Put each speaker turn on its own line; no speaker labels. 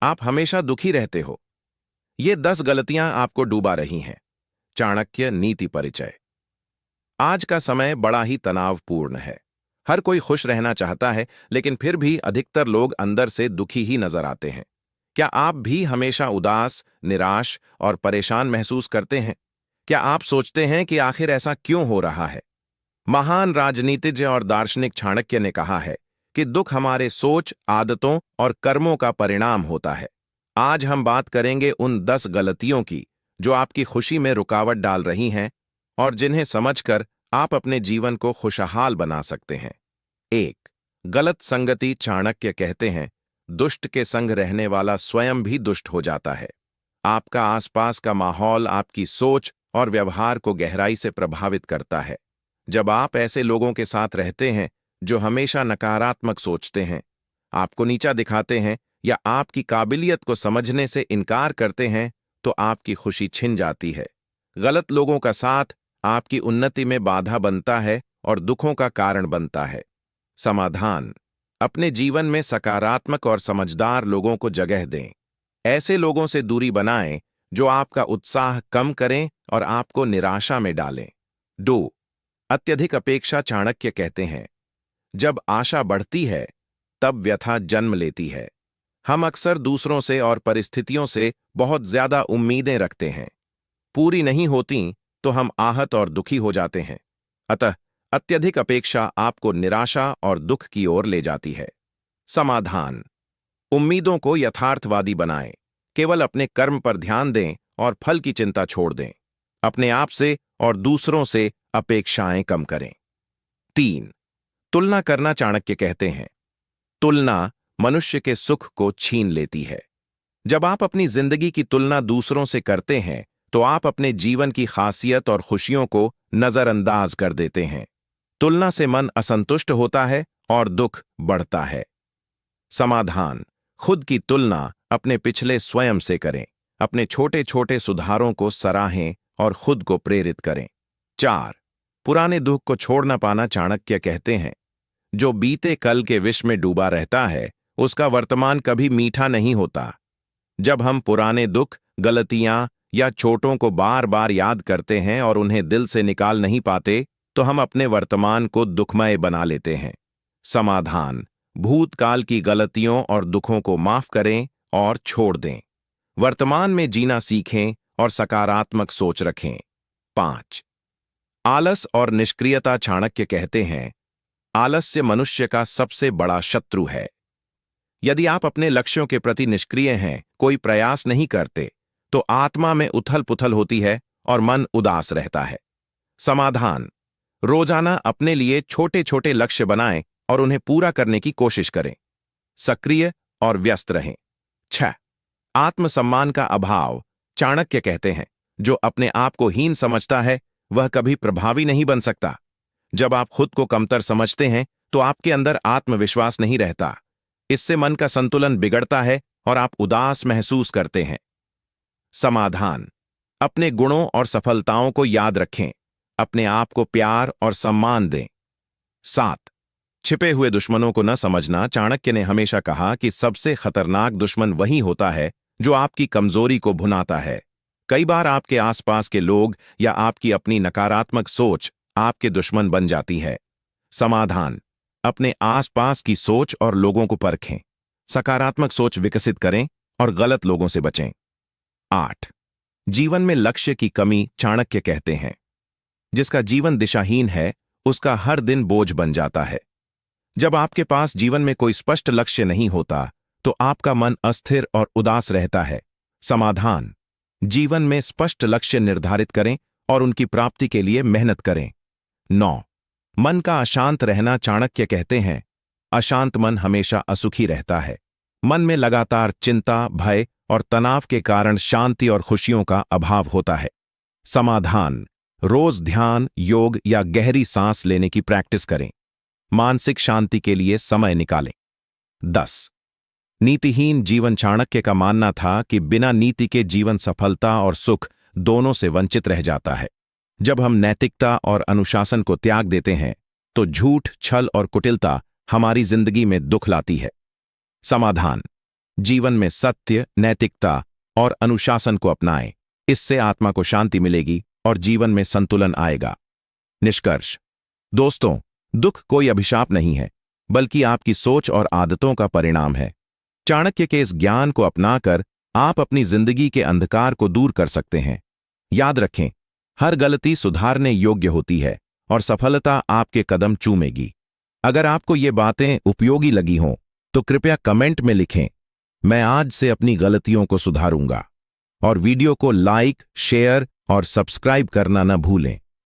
आप हमेशा दुखी रहते हो। ये 10 गलतियां आपको डूबा रही हैं। चाणक्य नीति परिचय। आज का समय बड़ा ही तनावपूर्ण है। हर कोई खुश रहना चाहता है, लेकिन फिर भी अधिकतर लोग अंदर से दुखी ही नजर आते हैं। क्या आप भी हमेशा उदास, निराश और परेशान महसूस करते हैं? क्या आप सोचते हैं कि आखिर ऐसा क्यों हो रहा है? महान राजनीतिज्ञ और दार्शनिक चाणक्य ने कहा है कि दुख हमारे सोच, आदतों और कर्मों का परिणाम होता है। आज हम बात करेंगे उन 10 गलतियों की जो आपकी खुशी में रुकावट डाल रही हैं और जिन्हें समझकर आप अपने जीवन को खुशहाल बना सकते हैं। 1. गलत संगति। चाणक्य कहते हैं, दुष्ट के संग रहने वाला स्वयं भी दुष्ट हो जाता है। आपका आसपास का माहौल आपकी सोच और व्यवहार को गहराई से प्रभावित करता है। जब आप ऐसे लोगों के साथ रहते हैं जो हमेशा नकारात्मक सोचते हैं, आपको नीचा दिखाते हैं या आपकी काबिलियत को समझने से इनकार करते हैं, तो आपकी खुशी छिन जाती है। गलत लोगों का साथ आपकी उन्नति में बाधा बनता है और दुखों का कारण बनता है। समाधान: अपने जीवन में सकारात्मक और समझदार लोगों को जगह दें। ऐसे लोगों से दूरी बनाएं जो आपका उत्साह कम करें और आपको निराशा में डालें। 2. अत्यधिक अपेक्षा। चाणक्य कहते हैं, जब आशा बढ़ती है तब व्यथा जन्म लेती है। हम अक्सर दूसरों से और परिस्थितियों से बहुत ज्यादा उम्मीदें रखते हैं। पूरी नहीं होती तो हम आहत और दुखी हो जाते हैं। अतः अत्यधिक अपेक्षा आपको निराशा और दुख की ओर ले जाती है। समाधान: उम्मीदों को यथार्थवादी बनाएं। केवल अपने कर्म पर ध्यान दें और फल की चिंता छोड़ दें। अपने आप से और दूसरों से अपेक्षाएं कम करें। 3. तुलना करना। चाणक्य कहते हैं, तुलना मनुष्य के सुख को छीन लेती है। जब आप अपनी जिंदगी की तुलना दूसरों से करते हैं तो आप अपने जीवन की खासियत और खुशियों को नजरअंदाज कर देते हैं। तुलना से मन असंतुष्ट होता है और दुख बढ़ता है। समाधान: खुद की तुलना अपने पिछले स्वयं से करें। अपने छोटे छोटे सुधारों को सराहें और खुद को प्रेरित करें। 4. पुराने दुख को छोड़ न पाना। चाणक्य कहते हैं, जो बीते कल के विष में डूबा रहता है उसका वर्तमान कभी मीठा नहीं होता। जब हम पुराने दुख, गलतियां या चोटों को बार बार याद करते हैं और उन्हें दिल से निकाल नहीं पाते, तो हम अपने वर्तमान को दुखमय बना लेते हैं। समाधान: भूतकाल की गलतियों और दुखों को माफ करें और छोड़ दें। वर्तमान में जीना सीखें और सकारात्मक सोच रखें। 5. आलस और निष्क्रियता। चाणक्य कहते हैं, आलस्य मनुष्य का सबसे बड़ा शत्रु है। यदि आप अपने लक्ष्यों के प्रति निष्क्रिय हैं, कोई प्रयास नहीं करते, तो आत्मा में उथल पुथल होती है और मन उदास रहता है। समाधान: रोजाना अपने लिए छोटे छोटे लक्ष्य बनाएं और उन्हें पूरा करने की कोशिश करें। सक्रिय और व्यस्त रहें। 6. आत्मसम्मान का अभाव। चाणक्य कहते हैं, जो अपने आप को हीन समझता है वह कभी प्रभावी नहीं बन सकता। जब आप खुद को कमतर समझते हैं तो आपके अंदर आत्मविश्वास नहीं रहता। इससे मन का संतुलन बिगड़ता है और आप उदास महसूस करते हैं। समाधान: अपने गुणों और सफलताओं को याद रखें। अपने आप को प्यार और सम्मान दें। 7. छिपे हुए दुश्मनों को न समझना। चाणक्य ने हमेशा कहा कि सबसे खतरनाक दुश्मन वही होता है जो आपकी कमजोरी को भुनाता है। कई बार आपके आसपास के लोग या आपकी अपनी नकारात्मक सोच आपके दुश्मन बन जाती है। समाधान: अपने आसपास की सोच और लोगों को परखें। सकारात्मक सोच विकसित करें और गलत लोगों से बचें। 8. जीवन में लक्ष्य की कमी। चाणक्य कहते हैं, जिसका जीवन दिशाहीन है उसका हर दिन बोझ बन जाता है। जब आपके पास जीवन में कोई स्पष्ट लक्ष्य नहीं होता तो आपका मन अस्थिर और उदास रहता है। समाधान: जीवन में स्पष्ट लक्ष्य निर्धारित करें और उनकी प्राप्ति के लिए मेहनत करें। 9. मन का अशांत रहना। चाणक्य कहते हैं, अशांत मन हमेशा असुखी रहता है। मन में लगातार चिंता, भय और तनाव के कारण शांति और खुशियों का अभाव होता है। समाधान: रोज ध्यान, योग या गहरी सांस लेने की प्रैक्टिस करें। मानसिक शांति के लिए समय निकालें। 10. नीतिहीन जीवन। चाणक्य का मानना था कि बिना नीति के जीवन सफलता और सुख दोनों से वंचित रह जाता है। जब हम नैतिकता और अनुशासन को त्याग देते हैं तो झूठ, छल और कुटिलता हमारी जिंदगी में दुख लाती है। समाधान: जीवन में सत्य, नैतिकता और अनुशासन को अपनाएं। इससे आत्मा को शांति मिलेगी और जीवन में संतुलन आएगा। निष्कर्ष। दोस्तों, दुख कोई अभिशाप नहीं है, बल्कि आपकी सोच और आदतों का परिणाम है। चाणक्य के इस ज्ञान को अपनाकर आप अपनी जिंदगी के अंधकार को दूर कर सकते हैं। याद रखें, हर गलती सुधारने योग्य होती है और सफलता आपके कदम चूमेगी। अगर आपको ये बातें उपयोगी लगी हों, तो कृपया कमेंट में लिखें, मैं आज से अपनी गलतियों को सुधारूंगा। और वीडियो को लाइक, शेयर और सब्सक्राइब करना न भूलें।